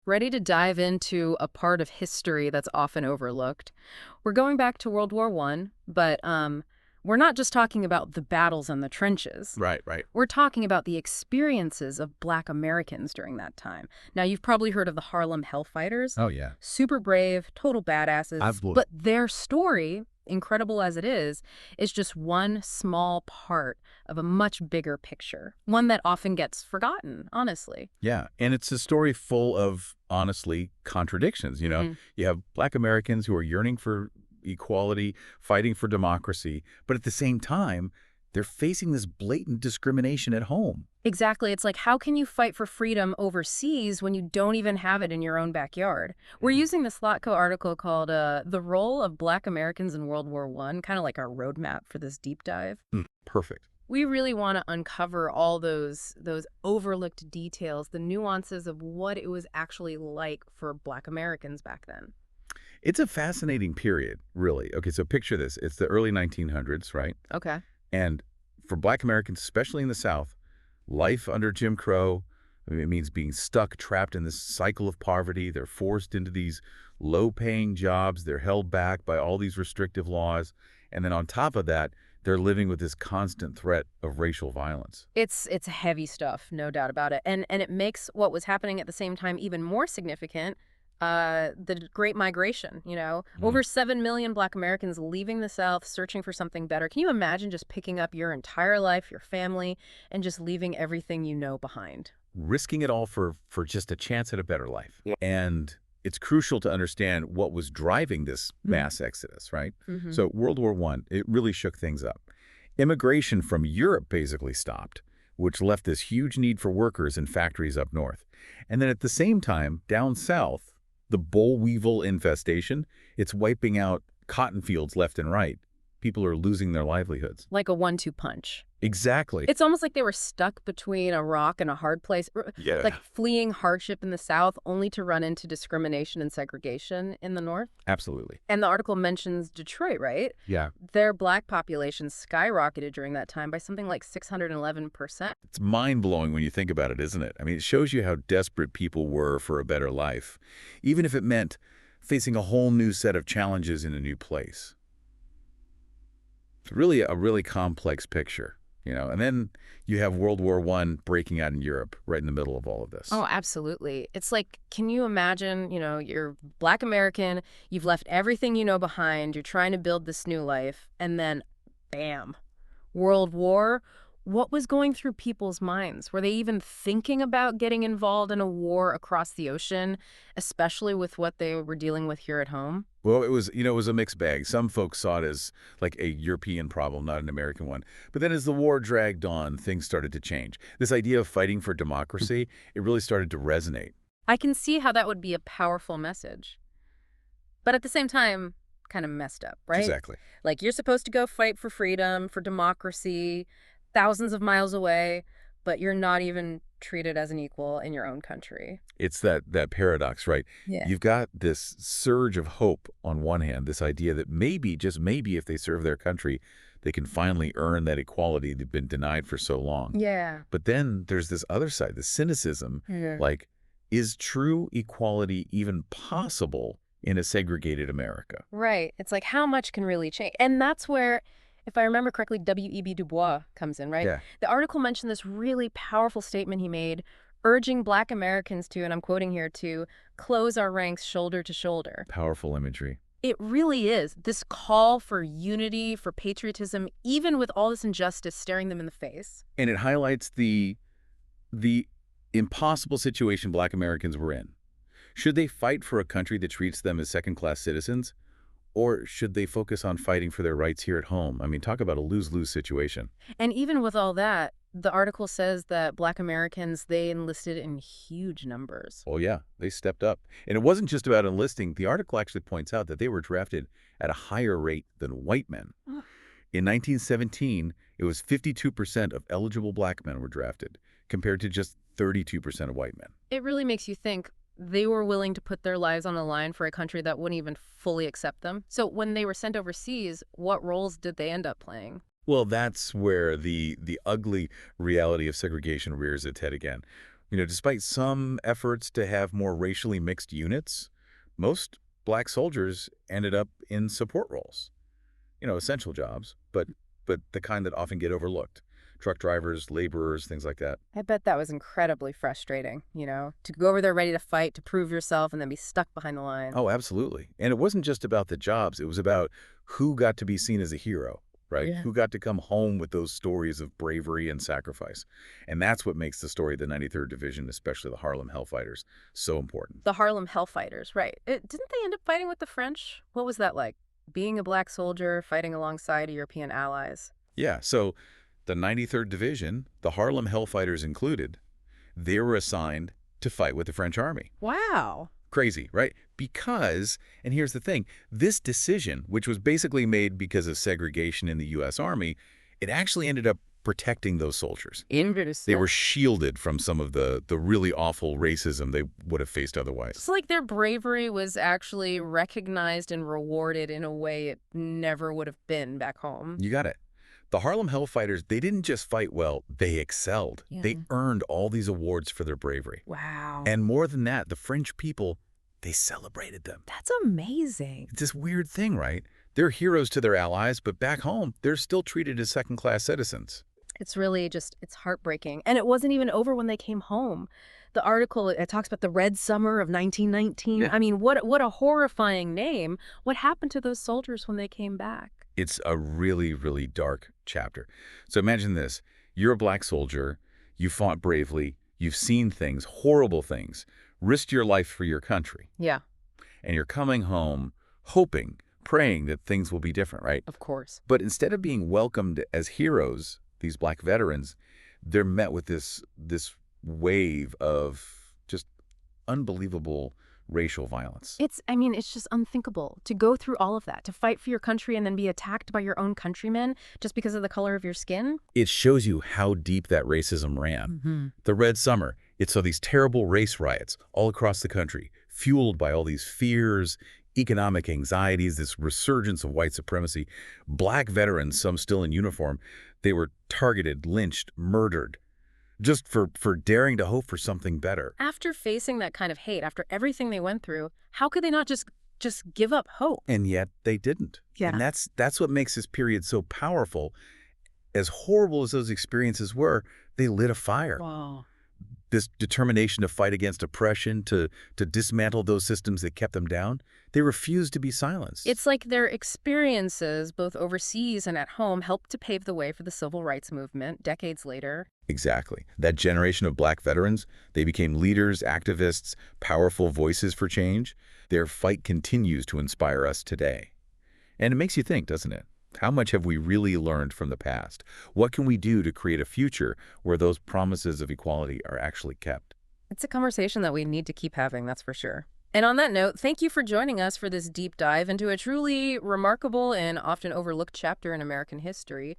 Ready to dive into a part of history that's often overlooked? We're going back to World War I, but we're not just talking about the battles and the trenches. Right, right. We're talking about the experiences of Black Americans during that time. Now, you've probably heard of the Harlem Hellfighters. Oh, yeah. Super brave, total badasses. I've But their story, incredible as it is just one small part of a much bigger picture. One that often gets forgotten, honestly. Yeah, and it's a story full of, honestly, contradictions. You have Black Americans who are yearning for equality, fighting for democracy, but at the same time, they're facing this blatant discrimination at home. Exactly. It's like, how can you fight for freedom overseas when you don't even have it in your own backyard? We're using the Slotko article called The Role of Black Americans in World War I, kind of like our roadmap for this deep dive. Perfect. We really want to uncover all those overlooked details, the nuances of what it was actually like for Black Americans back then. It's a fascinating period, really. Okay, so picture this. It's the early 1900s, right? Okay. And for Black Americans, especially in the South, life under Jim Crow, it means being stuck, trapped in this cycle of poverty. They're forced into these low-paying jobs. They're held back by all these restrictive laws. And then on top of that, they're living with this constant threat of racial violence. It's heavy stuff, no doubt about it. And it makes what was happening at the same time even more significant. The Great Migration, over 7 million Black Americans leaving the South, searching for something better. Can you imagine just picking up your entire life, your family, and just leaving everything you know behind? Risking it all for just a chance at a better life. Yeah. And it's crucial to understand what was driving this mass exodus, right? So World War I, it really shook things up. Immigration from Europe basically stopped, which left this huge need for workers in factories up north. And then at the same time, down south, the boll weevil infestation, it's wiping out cotton fields left and right. People are losing their livelihoods. Like a 1-2 punch. Exactly. It's almost like they were stuck between a rock and a hard place. Yeah. Like fleeing hardship in the South only to run into discrimination and segregation in the North. Absolutely. And the article mentions Detroit, right? Yeah. Their Black population skyrocketed during that time by something like 611%. It's mind-blowing when you think about it, isn't it? I mean, it shows you how desperate people were for a better life, even if it meant facing a whole new set of challenges in a new place. It's really a really complex picture. And then you have World War I breaking out in Europe right in the middle of all of this. Oh, absolutely. It's like, can you imagine, you're Black American, you've left everything you know behind, you're trying to build this new life, and then, bam, World War. What was going through people's minds? Were they even thinking about getting involved in a war across the ocean, especially with what they were dealing with here at home? Well, it was a mixed bag. Some folks saw it as like a European problem, not an American one. But then as the war dragged on, things started to change. This idea of fighting for democracy, it really started to resonate. I can see how that would be a powerful message. But at the same time, kind of messed up, right? Exactly. Like, you're supposed to go fight for freedom, for democracy, thousands of miles away, but you're not even treated as an equal in your own country. It's that paradox, right? Yeah. You've got this surge of hope on one hand, this idea that maybe, just maybe, if they serve their country, they can finally earn that equality they've been denied for so long. Yeah. But then there's this other side, the cynicism, like, is true equality even possible in a segregated America? Right. It's like, how much can really change? And that's where, if I remember correctly, W.E.B. Du Bois comes in, right? Yeah. The article mentioned this really powerful statement he made, urging Black Americans to, and I'm quoting here, to close our ranks shoulder to shoulder. Powerful imagery. It really is. This call for unity, for patriotism, even with all this injustice staring them in the face. And it highlights the impossible situation Black Americans were in. Should they fight for a country that treats them as second-class citizens? Or should they focus on fighting for their rights here at home? I mean, talk about a lose-lose situation. And even with all that, the article says that Black Americans, they enlisted in huge numbers. Oh, yeah, they stepped up. And it wasn't just about enlisting. The article actually points out that they were drafted at a higher rate than white men. In 1917, it was 52% of eligible Black men were drafted, compared to just 32% of white men. It really makes you think. They were willing to put their lives on the line for a country that wouldn't even fully accept them. So when they were sent overseas, what roles did they end up playing? Well, that's where the ugly reality of segregation rears its head again. Despite some efforts to have more racially mixed units, most black soldiers ended up in support roles. Essential jobs, but the kind that often get overlooked. Truck drivers, laborers, things like that. I bet that was incredibly frustrating, to go over there ready to fight, to prove yourself, and then be stuck behind the lines. Oh, absolutely. And it wasn't just about the jobs. It was about who got to be seen as a hero, right? Yeah. Who got to come home with those stories of bravery and sacrifice. And that's what makes the story of the 93rd Division, especially the Harlem Hellfighters, so important. The Harlem Hellfighters, right. Didn't they end up fighting with the French? What was that like? Being a black soldier, fighting alongside European allies? Yeah, so the 93rd Division, the Harlem Hellfighters included, they were assigned to fight with the French army. Wow. Crazy, right? Because, and here's the thing, this decision, which was basically made because of segregation in the U.S. Army, it actually ended up protecting those soldiers. They Interesting. were shielded from some of the really awful racism they would have faced otherwise. It's like their bravery was actually recognized and rewarded in a way it never would have been back home. You got it. The Harlem Hellfighters, they didn't just fight well, they excelled. Yeah. They earned all these awards for their bravery. Wow. And more than that, the French people, they celebrated them. That's amazing. It's this weird thing, right? They're heroes to their allies, but back home, they're still treated as second-class citizens. It's really just, it's heartbreaking. And it wasn't even over when they came home. The article, it talks about the Red Summer of 1919. Yeah. I mean, what a horrifying name. What happened to those soldiers when they came back? It's a really, really dark chapter. So imagine this. You're a black soldier. You fought bravely. You've seen things, horrible things, risked your life for your country. Yeah, And you're coming home hoping, praying that things will be different, right? of course. But instead of being welcomed as heroes, these black veterans, they're met with this wave of just unbelievable racial violence. It's just unthinkable to go through all of that, to fight for your country and then be attacked by your own countrymen just because of the color of your skin. It shows you how deep that racism ran. The Red Summer, it saw these terrible race riots all across the country, fueled by all these fears, economic anxieties, this resurgence of white supremacy. Black veterans, some still in uniform, they were targeted, lynched, murdered, just for daring to hope for something better. After facing that kind of hate, after everything they went through, how could they not just give up hope? And yet they didn't. Yeah. And that's what makes this period so powerful. As horrible as those experiences were, they lit a fire. Wow. This determination to fight against oppression, to dismantle those systems that kept them down, they refused to be silenced. It's like their experiences, both overseas and at home, helped to pave the way for the civil rights movement decades later. Exactly. That generation of black veterans, they became leaders, activists, powerful voices for change. Their fight continues to inspire us today. And it makes you think, doesn't it? How much have we really learned from the past? What can we do to create a future where those promises of equality are actually kept? It's a conversation that we need to keep having, that's for sure. And on that note, thank you for joining us for this deep dive into a truly remarkable and often overlooked chapter in American history.